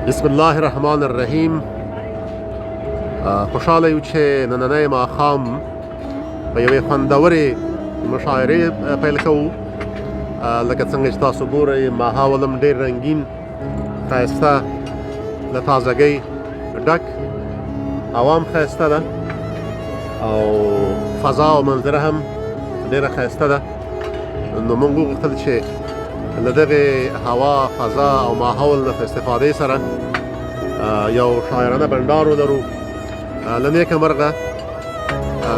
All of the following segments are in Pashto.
بسم الله الرحمن الرحیم. خوشحاله یو چې نننی ماښام په یوې خوندورې مشاعرې پیل کوو. لکه څنګه چې تاسو ګورئ ماحول هم ډېر رنګین، ښایسته، له تازګۍ ډک، هوا هم ښایسته ده او فضا او منظره هم ډېره ښایسته ده. نو موږ وغوښتل چې له دغې هوا، فضا او ماحول نه په استفادې سره یو شاعرانه بنډار ولرو. له نیکه مرغه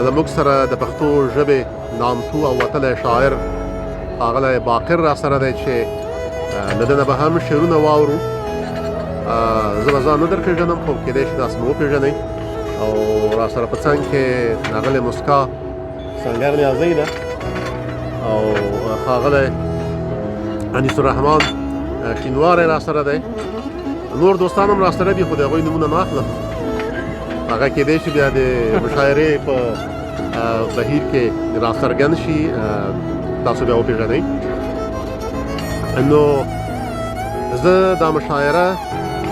له موږ سره د پښتو ژبې نامتو او وتلی شاعر ښاغلی باقر را سره دی چې له ده نه به هم شعرونه واورو. زه به ځان نه در پېژنم، خو کېدای شي تاسو مې وپېژنئ. او را سره په څنګ کې ښاغلې مسکا سنګر نیازۍ ده او ښاغلی انیس الرحمن شینواری را سره دی. نور دوستان هم را سره دي، خو د هغوی نومونه نه اخلم. هغه کېدای شي بیا د مشاعرې په بهیر کې را څرګند شي، تاسو بیا وپېژنئ. نو زه دا مشاعره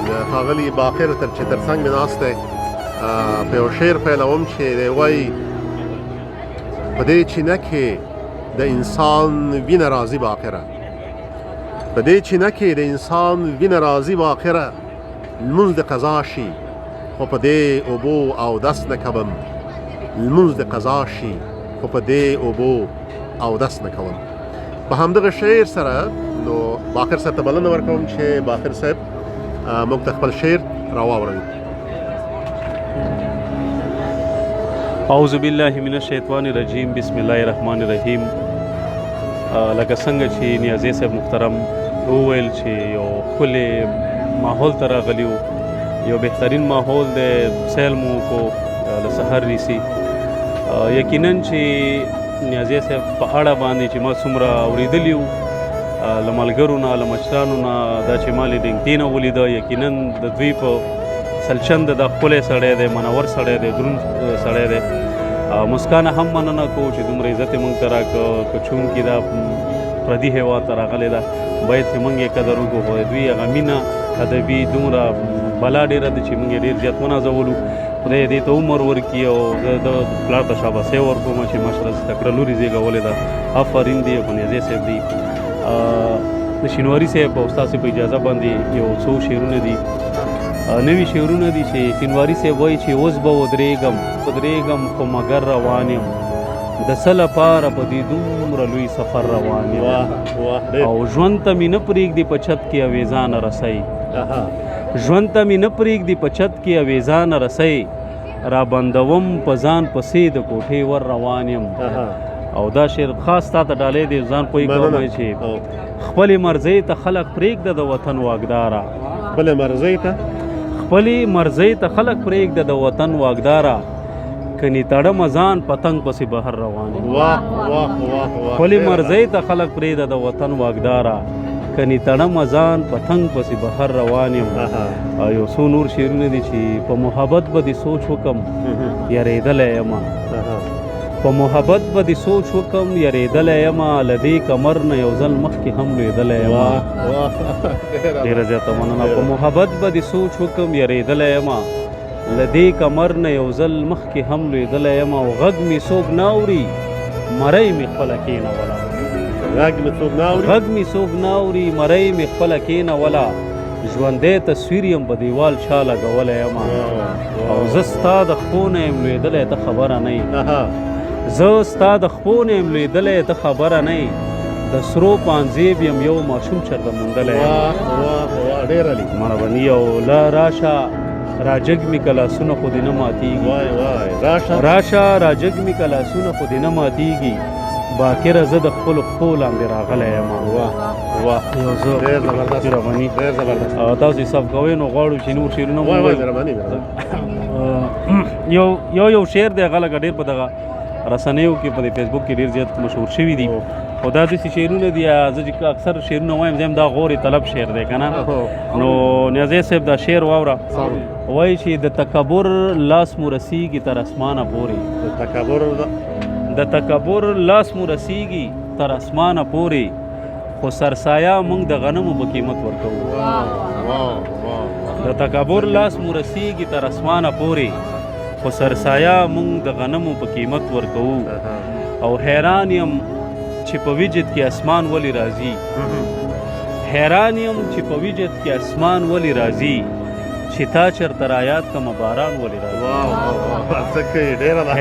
د ښاغلي باقر چې تر څنګ مې ناست دی په یو شعر پیلوم چې دی وایي: په دې چینه کې د انسان وینه راځي باقره، په دې چینه کې د انسان وینه راځي باقره، لمونځ د قضا شي خو په دې اوبو اودس نه کوم، لمونځ د قضا شي خو په دې اوبو اودس نه کوم. په همدغه شعر سره نو باقر صاحب ته بلنه ورکوم چې باقر صاحب موږ ته خپل شعر راواوروي. اعوذ بالله من الشیطان الرجیم، بسم الله الرحمن الرحیم. لکه څنګه چې نیازی صاحب محترم وویل چې یو ښکلی ماحول ته راغلي وو، یو بهترین ماحول دی، سیل مو کو له سحر نیسي. یقینا چې نیازی صاحب په اړه باندې چې ما څومره اورېدلي وو له ملګرو نه، له مشرانو نه، دا چې ما له ډینګتې نه ولیده، یقینا د دوی په سلچند دا ښکلی سړی دی، منور سړی دی، دروند سړی دی. مسکانه هم مننه کوو چې دومره عزت یې موږ ته راکړه، که چونکې دا پردي هېواد ته راغلی ده، باید چې موږ یې قدر وکړو. خو د دوی هغه مینه ادبي دومره بلا ډېره ده چې موږ یې ډېر زیات ونازولو. خدای دې ته عمر ورکړي او د پلار ته شاباسۍ ورکوم چې ماشاءالله زده کړه لورې زېږولې ده. آفرین دی او نیازی صاحب دی. د شینواري صاحب او ستاسو په اجازه باندې یو څو شعرونه دي، نوي شعرونه دي چې شینواري صاحب وایي چې اوس به ودرېږم خو مګر روان یم، د څه لپاره په دې دومره لوی سفر روان یم، او ژوند ته مې نه پرېږدي په چت کې اویزا نه رسۍ، ژوند ته مې نه پرېږدي په چت کې اویزا نه رسۍ، را بندوم په ځان پسې د کوټې ور روان یم. او دا شعر خاص تا ته ډالۍ دی، ځان پوه کوم چې خپلې مرضۍ ته خلک پرېږده د وطن واګداره، خپلې مرضۍ ته خلک پرېږده د وطن واګداره، کني تړم ځان پتنګ پسې بهر روان یم. خپلې مرضۍ ته خلک پرېږده د وطن واګداره، کني تړم ځان پتنګ پسې بهر روان یم. یو څو نور شعرونه دي چې په محبت به دې سوچ وکم یارېدلی یمه، په محبت به دې سوچ وکم یارېدلی یمه، له دې کمر نه یو ځل مخکې هم لوېدلی یمه. ډېره زیاته مننه. په محبت به دې سوچ وکم یارېدلی یمه، له دې کمر نه یو ځل مخکې هم لوېدلی یمه، او غږ مې څوک نه اوري مرۍ مې خپله کېنوله، غږ مې څوک نه اوري مرۍ مې خپله کېنوله، ژوندی تصویر یم په دیوال چا لګولی یمه، او زه ستا د خپو نه یم لوېدلی ته خبره نه یې، زه ستا د خپو نه یم لوېدلی ته خبره نه یې، د سرو پانځیب یم یو ماشوم چرته موندلی یم. مهرباني. او لا راشه راجګ مې که لاسونه خو دې نه ماتېږي، راشه راجګ مې که لاسونه خو دې نه ماتېږي، باکره زه د خپلو پښو لاندې راغلی یم. یو زه مهرباني. تاسو حساب کوئ نو غواړو چې نور شعرونه یو شعر دی، هغه لکه ډېر په دغه رسنیو کې په فیسبوک کې ډېر زیات مشهور شوي دي. خو دا داسې شعرونه دي، زه چې اکثر شعرونه وایم زه هم دا غورې طلب شعر دی که نه. نو نیازی صاحب دا شعر واوره، وایي چې د تکبر لاس مو رسیږي تر اسمانه پورې، د تکبر لاس مو رسیږي تر اسمانه پورې، خو سرسایه موږ د غنمو په قیمت ورکوو. د د تکبر لاس مو رسیږي تر اسمانه پورې خو سرسایه مونږ د غنمو په قیمت ورکوو او حیران یم چې په وجد کې اسمان ولی راځي حیران یم چې په وجد کې اسمان ولی راځي چې تا چرته رایاد کمه باران ولی راځي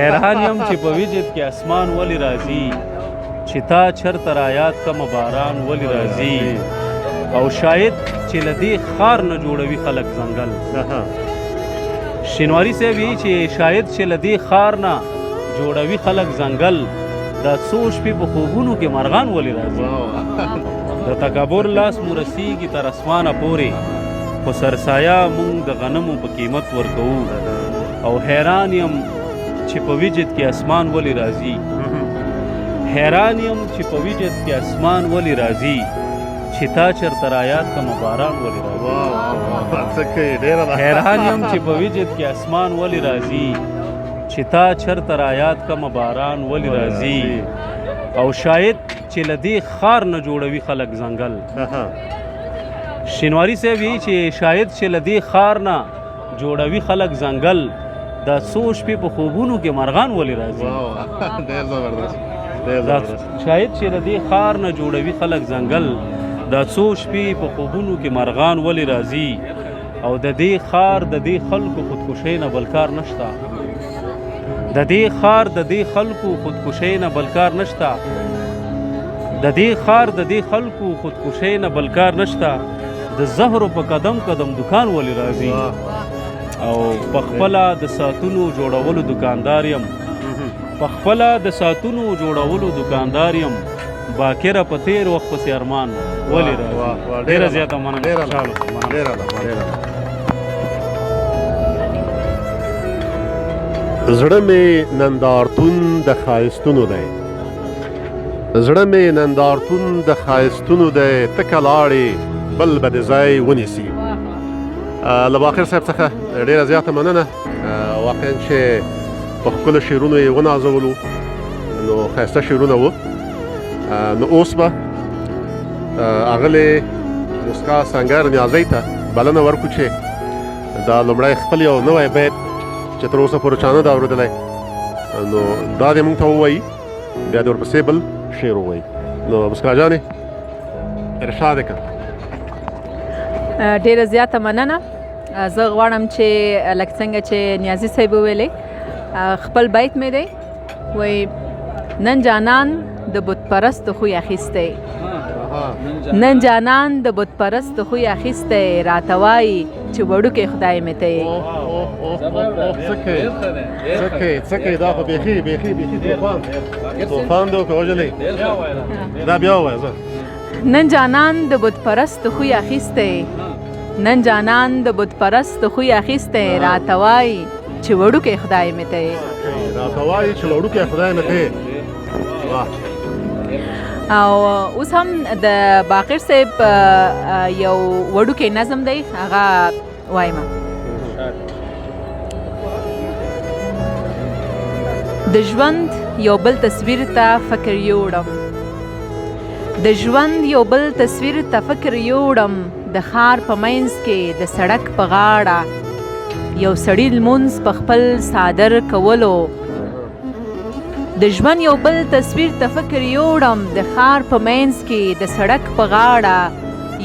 حیران یم چې په وجد کې اسمان ولی راځي چې تا چرته رایاد کمه باران ولی راځي او شاید چې له دې ښار نه جوړوي خلک ځنګل شینواري صاحب یې چې شاید چې له دې ښار نه جوړوي خلک ځنګل دا څو شپې په خوبونو کې مرغان ولې راځي د تکبر لاس مو رسیږي تر اسمانه پورې خو سرسایه مونږ د غنمو په قیمت ورکوو او حیران یم چې په وجد کې اسمان ولې راځي حیران یم چې په وجد کې اسمان ولې راځي چې تا چرته رایاد کمه باران ولې راځي حیران یم چې په وجد کې اسمان ولې راځي چې تا چرته رایاد کمه باران ولې راځي او شاید چې له دې ښار نه جوړوي خلک ځنګل شینواري صاحب یې چې شاید چې له دې ښار نه جوړوي خلک ځنګل دا څو شپې په خوبونو کې مرغان ولې راځي شاید چې له دې ښار نه جوړوي خلک ځنګل دا څو شپې په خوبونو کې مرغان ولې راځي او د دې ښار د دې خلکو خودکشۍ نه بل کار نشته د دې ښار د دې خلکو خودکشۍ نه بل کار نشته د دې ښار د دې خلکو خودکشۍ نه بل کار نشته د زهرو په قدم قدم دکان ولې راځي او په خپله د ساعتونو جوړولو دکاندار یم په خپله د ساعتونو جوړولو دکاندار یم باکره په تیر وخت پسې ارمان ولې راځي ډېره زیاته مننه زړه مې نندارتون د ښایستونو دی زړه مې نندارتون د ښایستونو دی ته که لاړې بل به د ځای ونیسي له باقر صاحب څخه ډېره زیاته مننه واقعا چې په ښکلو شعرونو یې ونازولو نو ښایسته شعرونه وو نو اوس به اغلې موسکا سنګر نیازۍ ته بلنه ورکړو چې دا لومړی خپل یو نوی بیت چې تر اوسه پورې چا نه ده اورېدلی نو دا دې موږ ته ووایي بیا دې ورپسې بل شعر ووایي نو مسکا جانې ارشاد یې کړه ډیره زیاته مننه زه غواړم چې لکه څنګه چې نیازي صاحب وویلې خپل بیت مې دی وایي نن جانان د بت پرستو خوی اخیستی نن جانان د بت پرستو خوی اخیستی راته وایي چې وړوکی خدای مې ته یې څه کوي دا خو بیخي طوفان دی که وژلی دا بیا ووایه زه نن جانان د بت پرستو خوی اخیستی نن جانان د بت پرستو خوی اخیستی راته وایي چې وړوکی خدای مې ته یې راته وایي چې وړوکی خدای مې ته یې او اوس هم د باقر صاحب یو وړوکی نظم دی هغه وایم د ژوند یو بل تصویر ته فکر یوړم د ژوند یو بل تصویر ته فکر یوړم د ښار په منځ کې د سړک په غاړه یو سړي لمونځ په خپل څادر کولو د ژوند یو بل تصویر ته فکر یوړم د ښار په منځ کې د سړک په غاړه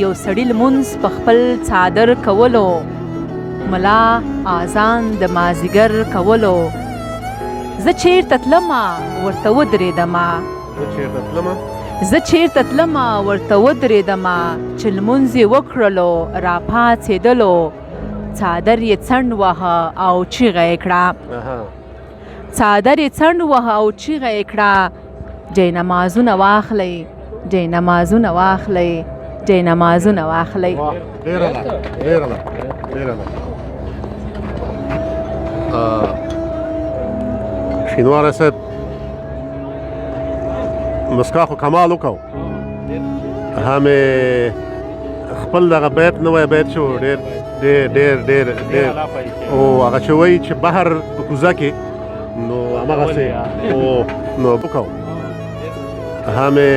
یو سړي لمونځ په خپل څادر کولو ملا اذان د مازدیګر کولو زه چیرته تلمه ورته ودرېدمه زه چیرته تلمه ورته ودرېدمه چې لمونځ یې وکړلو راپاڅېدلو څادر یې څنډ وهه او چیغه یې کړه څادر یې څنډ وهه او چیغه یې کړه جینمازونه واخلئ جینمازونه واخلئ جینمازونه واخلئ ډېره شینواری صاحب مسکا خو کمال وکړو همې خپل دغه بیت نوی بیت شو ډېر او هغه چې وایي چې بحر په کوزه کې نو همغسې نو وکړو همې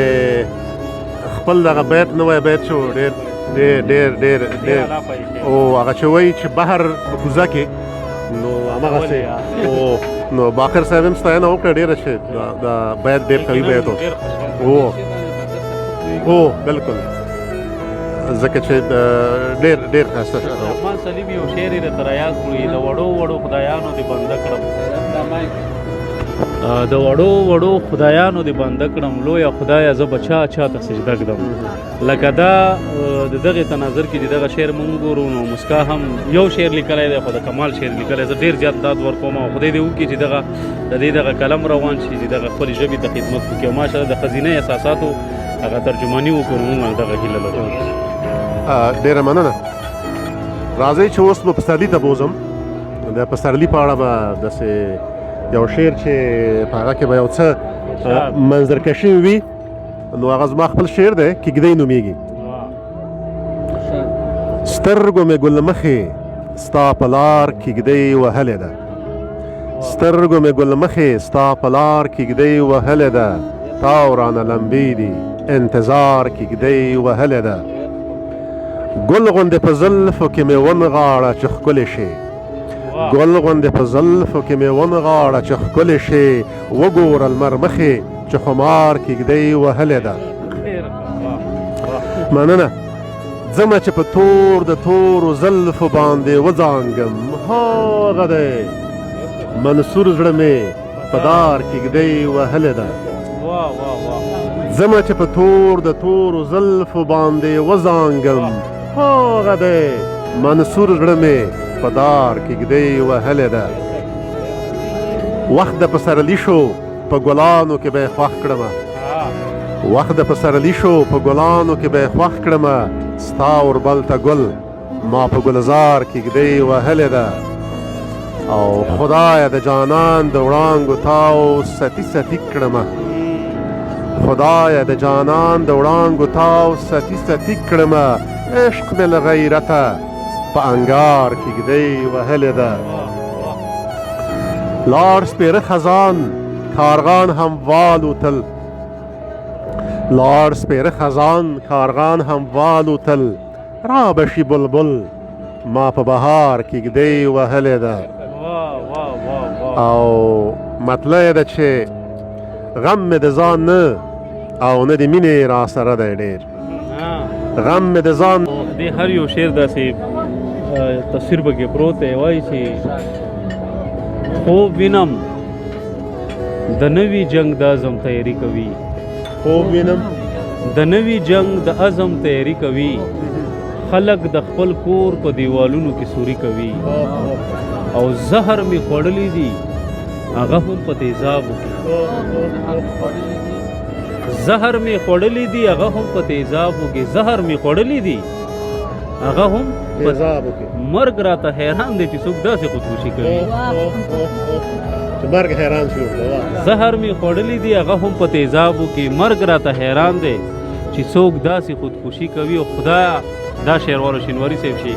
خپل دغه بیت نوی بیت شو ډېر ډېر او هغه چې وایي چې بحر په کوزه کې نو هماغسې نو باقر صاحب هم ستاینه وکړه ډېره چې دا بیت ډېر قوي بیت و بلکل ځکه چې ډېر ښایسته رحمان سلیم یو شعر یې راته رایاد کړو د وړو وړو خدایانو دې بنده کړم د وړو وړو خدایانو دې بنده کړم لویه خدایه زه به چا ته سجده کړم لکه دا د دغې تناظر کې چې دغه شعر مونږ ګورو نو مسکا هم یو شعر لیکلی دی خو د کمال شعر لیکلی زه ډېر زیات داد ورکوم او خدای دې وکړي چې د دې دغه قلم روان شي چې دغه خپلې ژبې ته خدمت وکړي او ماشاءالله د ښځینه احساساتو هغه ترجماني وکړو نو موږ دغه هیله لرو ډېره مننه راځئ چې اوس به پسرلي ته بوځم د پسرلي په اړه به داسې یو شعر چې په هغه کې به یو څه منظرکشي وي نو هغه زما خپل شعر دی کیږدۍ نومیږي سترګو مې ګل مخې ستا په لار کیږدۍ وهلې ده سترګو مې ګل مخې ستا په لار کیږدۍ وهلې ده تا ورانه لمبې دي انتظار کیږدۍ وهلې ده ګل غوندې په زلفو کې مې ونغاړه چې ښکلې شي ګل غوندې په زلفو کې مې ونغاړه چې ښکلې شي وګوره لمر مخې چې خمار کیږدۍ وهلې ده مننه ځمه چې په تور د تورو زلفو باندې وځانګم هغه دی منصور زړه مې په دار کیږدۍ وهلې ده ځمه چې په تور د تورو زلفو باندې وځانګم هغه دی منصور زړه مې په دار کیږدۍ وهلې ده وخت د پسرلي شو په ګلانو کې به یې خوښ کړمه وخت د پسرلي شو په ګلانو کې به یې خوښ کړمه ستا اوربل ته ګل ما په ګلزار کیږدۍ وهلې ده او خدایه د جانان د وړانګو تاو ستی ستی کړمه خدایه د جانان د وړانګو تاو ستی ستی کړمه عشق مې له غیرته په انګار کیږدۍ وهلې ده لاړ سپېره خزان کارغان هم والوتل لاړ سپېره خزان کارغان هم والوتل را به شي بلبل ما په بهار کیږدۍ وهلې ده او مطلع یې ده چې غم مې د ځان نه او نه د مینې را سره دی ډېر غم مې د ځان د هر یو شعر داسې تصویر پکې پروت دی وایي چې خوب وینم د نوي جنگ د عزم تیاری کوي خوب وینم د نوي جنگ د عزم تیاری کوي خلق د خپل کور په دیوالونو کې سوري کوي او زهر می خوړلی دي هغه هم په تیزابو کې زهر می خوړلی دي هغه هم په تیزابو کې زهر می خوړلی دي هغه هم تیزابو کې مرګ راته حیران دی چې څوک داسې خودکشي کوي چې مرګ حیران شي زهر می خوړلی دي هغه هم په تیزابو کې مرګ راته حیران دی چې څوک داسې خودکشي کوي او خدایا دا شعر والو شینواري صاحب شي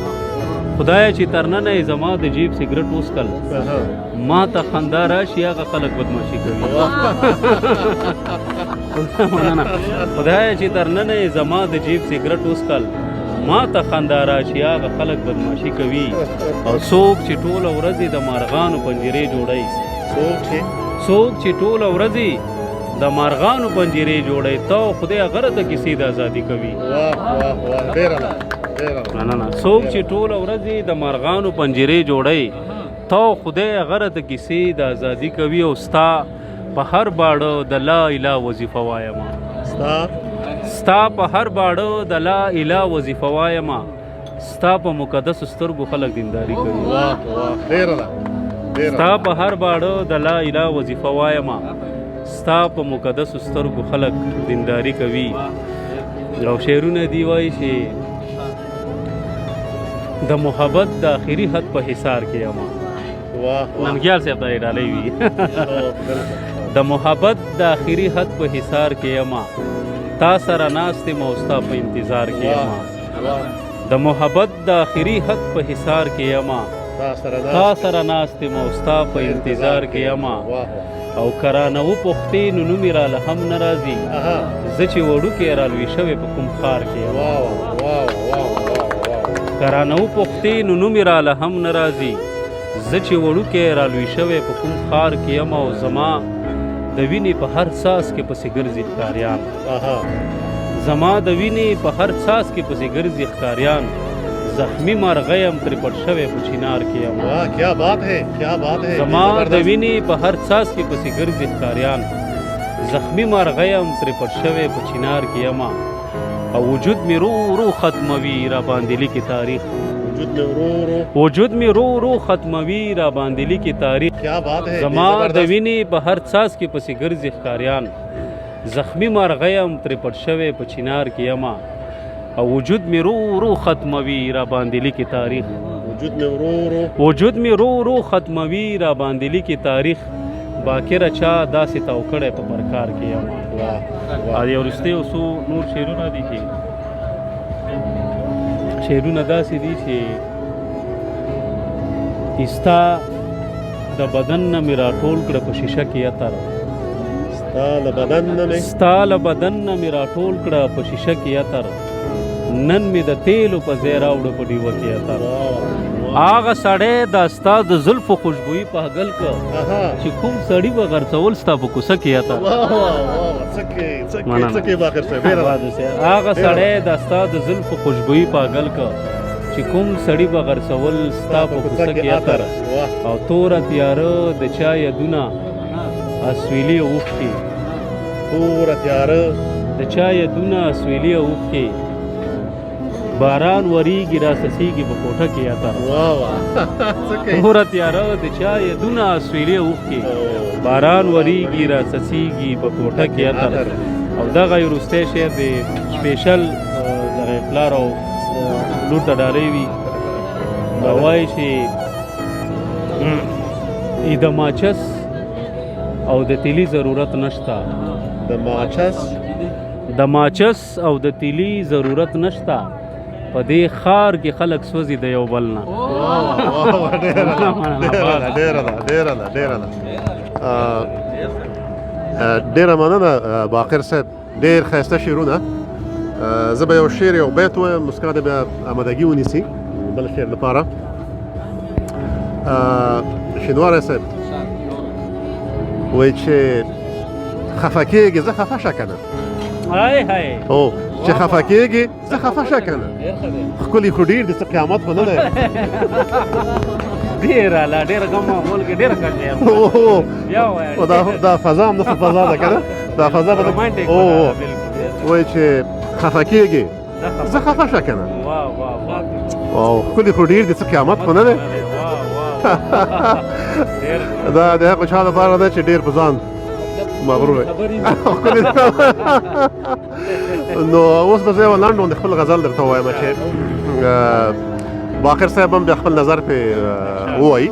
خدایا چې تر ننه یې زما د جیب سګرټ وڅکل ما ته خندا راشي هغه خلک بدماشي کوي خدایا چې تر ننه یې زما د جیب سګرټ وڅکل ما ته خندا راشي هغه خلک بدماشي کوي او څوک چې ټوله ورځ د مارغانو پنجرې جوړوي څوک چې ټوله ورځ د مارغانو پنجرې جوړوي ته خدای هغه ته کیسې د ازادي کوي نه څوک چې ټوله ورځ د مارغانو پنجرې جوړوي ته خدای هغه ته کیسې د ازادي کوي او ستا په هر باړه د لا اله وظیفه وایم ستا په هر باړه د لا اله وظیفه وایم ستا په مقدس سترګو خلک دینداری کوي ستا په هر باړه د لا اله وظیفه وایم ستا په مقدس سترګو خلک دینداری کوي او شعرونه دی وایي چې د محبت د آخري حد په حصار کې اما ننګیال صاحب ته ډالۍ وي د محبت د آخري حد په حصار کې اما تا سره ناست ما ستا په انتظار کې اما د محبت د آخري حد په حصار کې اما تا سره ناست ما ستا په انتظار کې اما او کرانه و پختې نو نومې راله هم نه راځي زه چې وړوکی رالوی شوی په کوم ښار کې کرانه وپوښتې نو نوم یې راله هم نه راځي. زه چې وړوکی رالوی شوی په کوم ښار کې یم او زما د وینې په هر څاڅ کې پسې ګرځي ښکاریان. زما د وینې په هر څاڅ کې پسې ګرځي ښکاریان. زخمی مرغه یم ترې پټ شوی په چینار کې یم. کیا بات ہے کیا بات ہے. زما د وینې په هر څاڅ کې پسې ګرځي ښکاریان. زخمی مرغه یم ترې پټ شوی په چینار کې یم. او وجود مې رو رو ختموي را باندې لیکي تاریخ. وجود مې رو رو ختموي را باندې لیکي تاریخ. کیا بات ہے. زما د وینې په هر څاڅ کې پسې ګرځي ښکاریان. زخمی مرغه یم ترې پټ شوی په چینار کې یم. او وجود مې رو رو ختموي را باندې لیکي تاریخ. وجود مې رو رو ختموي را باندې لیکي تاریخ. باکره چا داسې تاو کړی په پرکار کې یم. یو وروستي یو څو نور شعرونه دي چې شعرونه داسې دي چې ستا د بدن نه مې راټول کړه په شیشه کې عطر. ستا له بدن نه مې راټول کړه په شیشه کې عطر. نن مې د تیلو په ځای راوړه په ډیوه کې عطر. هغه سړی دا ستا د زلفو خوشبويي په هګل که چې کوم سړي به غرڅول ستا په کوڅه کې عطر. هغه سړی دا ستا د زلفو خوشبويي په هګل که چې کوم سړي به غرڅول ستا په کوڅه کې عطر. او توره تیاره د چا یادونه اسویلي اوښکې. توره تیاره د چا یادونه اسویلي اوښکې. باران وریږي را سسیږي په کوټه کې عطر. توره تیاره د چا یادونه اسویلي اوښکې. باران وریږي را سسیږي په کوټه کې عطر. او دغه وروستی شعر د سپیشل دغه پلار او لور ته ډالۍ وي. دا وایي چې د ماچس او د تیلي ضرورت نشته. د ماچس او د تیلي ضرورت نشته. په دې ښار کې خلک سوځي د یو بل نه. ډېره مننه باقر صاحب. ډېر ښایسته شعرونه. زه به یو شعر یو بیت ووایم، مسکا د بیا آمادګي ونیسي بل شعر لپاره. شینواری صاحب وایي چې خفه کېږي زه خفه شه که نه. او چې خفه کېږي زه خفه شه که نه. ښکلي خو ډېر دي څه قیامت خو نه دی. ډېره لا ډېره غم ماحول کې ډېره کږه دا فضا هم نه فضا ده که نه. دا فضا به وایي چې خفه کېږي زه خفه شه که نه. او ښکلي خو ډېر دي څه قیامت خو نه دی. دا د هغو چا لپاره ده چې ډېر په ځان مغرور نو اوس به زه یوه لنډ غوندې خپل غزل درته ووایم چې باقر صاحب هم بیا خپل نظر پرې ووایي.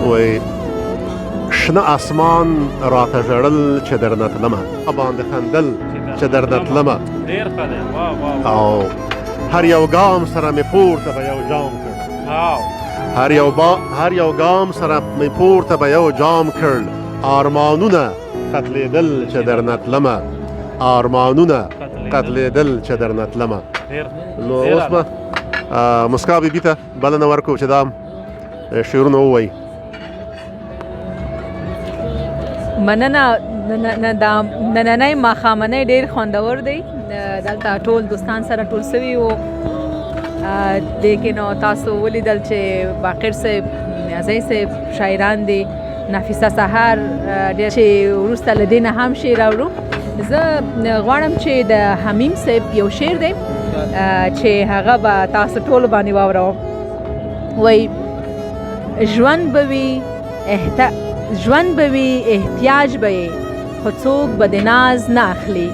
وایي شنه اسمان راته ژړل چې درنه تلمه، باندې خندل چې درنه تلمه، او هر یو ګام سره مې پورته به یو جام کړ. هر یو ګام سره مې پورته به یو جام کړ. آرمانونه قتلېدل چې درنه تلمه، آرمانونه قتلېدل چې درنه تلمه. نو اوس به مسکا بیبي ته بلنه ورکړو چې دا شعرونه ووایي. مننه. دا نننی ماښامنی ډېر خوندور دی. دلته ټول دوستان سره ټول سوي وو. لیکن تاسو ولیدل چې باقر صاحب، نیازی صاحب شاعران دي، نفیسه سهار ډېر چې وروسته له دې نه هم شعر اورو. زه غواړم چې د حمیم صاحب یو شعر دی چې هغه به تاسو ټولو باندې واوروم. وایي ژوند به وي احتیاج به یې خو څوک به د ناز نه اخلي.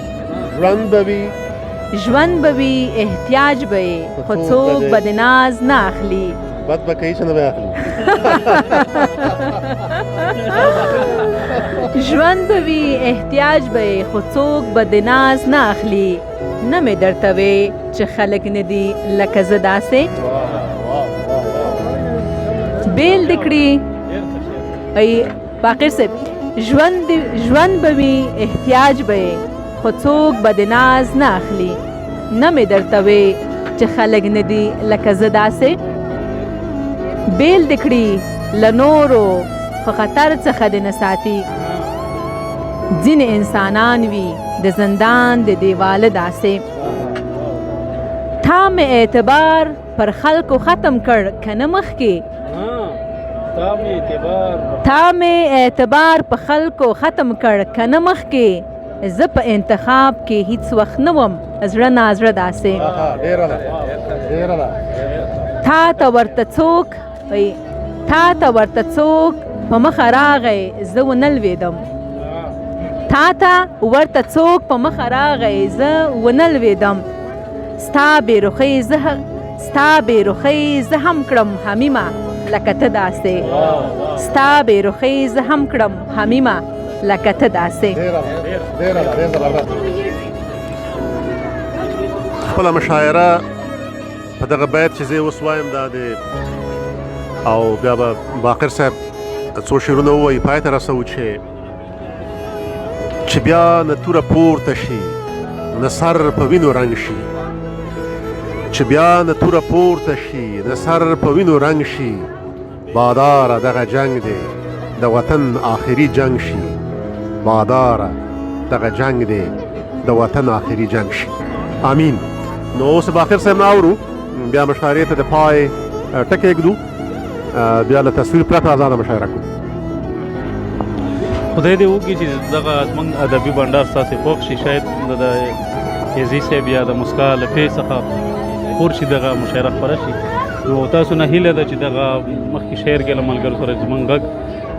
ژوند به وي احتیاج به یې خو څوک به د ناز نه اخلي. بد به کوي چې نه به اخلي. ژوند به وي احتیاج به یې خو څوک به د ناز نه اخلي. نه مې درته وې چې خلک نه دي لکه زه داسې بیل دې کړي. باقر صاحب ژوند به وي احتیاج به یې خو څوک به د ناز نه اخلي. نه مې درته وې چې خلک نه دي لکه زه داسې بیل دې کړي له نورو په خطر څخه دې نه ساتي ځینې انسانان وي د زندان د دیواله داسې تا مې اعتبار پر خلکو ختم کړ که نه مخکې تا مې اعتبار په خلکو ختم کړ که نه مخکې زه په انتخاب کې هیڅ وخت نه وم زړه نازړه داسې تا ته ورته څوک په مخه راغی زه ونه لوېدم تا ته ورته څوک په مخه راغی زه ونه لوېدم ستا بې رخۍ زه هم کړم حمیمه لکه ته داسې ستا بې رخۍ زه هم کړم حمیمه لکه ته داسې خپله مشاعره په دغه بیت چې زه اوس وایم دا دی او بیا به باقر صاحب څو شعرونه ووایي پای ته رسوو چې بیا نه توره پورته شي نه سر په وینو رنګ شي چې بیا نه توره پورته شي نه سر په وینو رنګ شي باداره دغه جنگ دی د وطن آخري جنگ شي باداره دغه جنگ دی د وطن آخري جنگ شي آمین. نو اوس باقر صاحب نه اورو بیا مشاعرې ته د پای ټکی ږدو بیا له تصویر پرته ازاده مشاعره کوو. خدای دې وکړي چې دغه زموږ ادبي بنډار ستاسې خوښ شي شاید د ایزي صاحب یا د مسکا له پې څخه خور شي دغه مشاعره خپره شي نو تاسو نه هیله ده چې دغه مخکې شعر کې له ملګرو سره زموږ غږ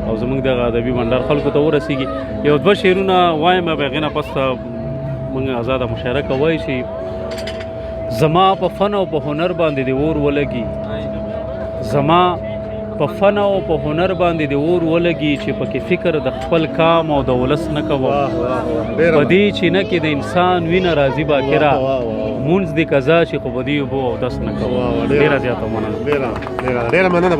او زموږ دغه ادبي بنډار خلکو ته ورسیږي یو دوه شعرونه وایم بیا هغې نه پس موږ ازاده مشاعره کوی چې زما په فن او په هنر باندې د اور ولګي زما په فن او په هنر باندې د اور ولګي چې پکې فکر د خپل کام او د ولس نه کوم په دې چینه کې د انسان وینه راځي باکره مونځ دې قضا شي خو بدی اوبو او دس نه کوم ډېره زیاته مننه ډېره مننه